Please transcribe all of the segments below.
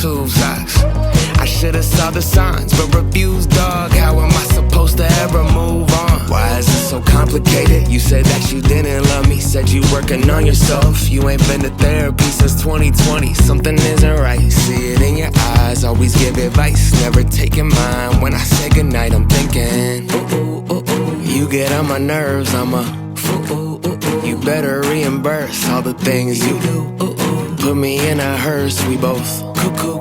tube socks. I should've saw the signs, but refused, dog. How am I supposed to ever move on? Why is it so complicated? You said that you didn't love me, said you working on yourself. You ain't been to therapy since 2020. Something isn't right, see it in your eyes. Always give advice, never taking mine. When I say goodnight, I'm thinking, you get on my nerves, I'm a fool. You better reimburse all the things you do. Put me in a hearse, we both cuckoo.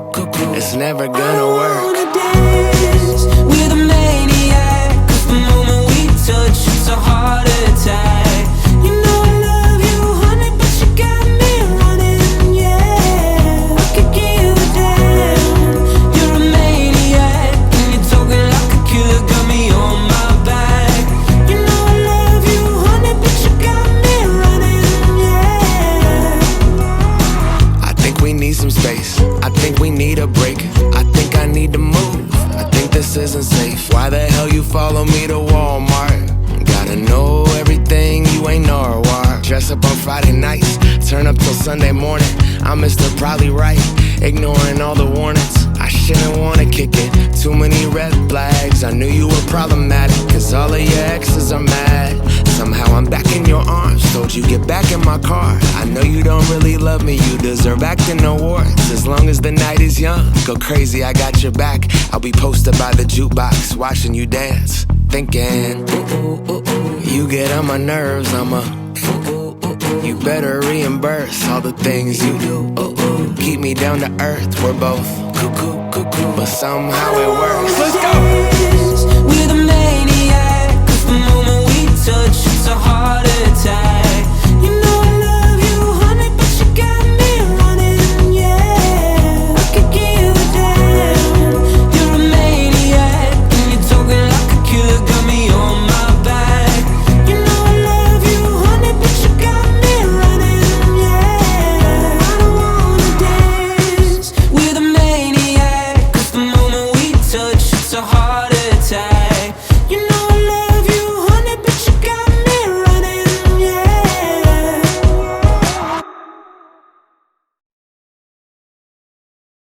It's never gonna work. I wanna dance with a maniac, 'cause the moment we touch, it's a heart attack. You know I love you, honey, but you got me running, yeah. I could give a damn. You're a maniac, and you're talking like a killer, got me on my back. You know I love you, honey, but you got me running, yeah. I think we need some space, I think we need a break. I think I need to move, I think this isn't safe. Why the hell you follow me to Walmart? Gotta know everything, you ain't Norwalk. Dress up on Friday nights, turn up till Sunday morning. I'm Mr. Probably Right, ignoring all the warnings. I shouldn't wanna kick it, too many red flags. I knew you were problematic, 'cause all of your exes are mad. Somehow I'm back in your arms, told you get back in my car. I know you don't really love me, you deserve acting awards. As long as the night is young, go crazy, I got your back. I'll be posted by the jukebox, watching you dance, thinking, you get on my nerves, I'm a fool. You better reimburse all the things you do. Keep me down to earth, we're both cuckoo, but somehow it works. Let's go! With a maniac, 'cause the moment we touch, it's a heart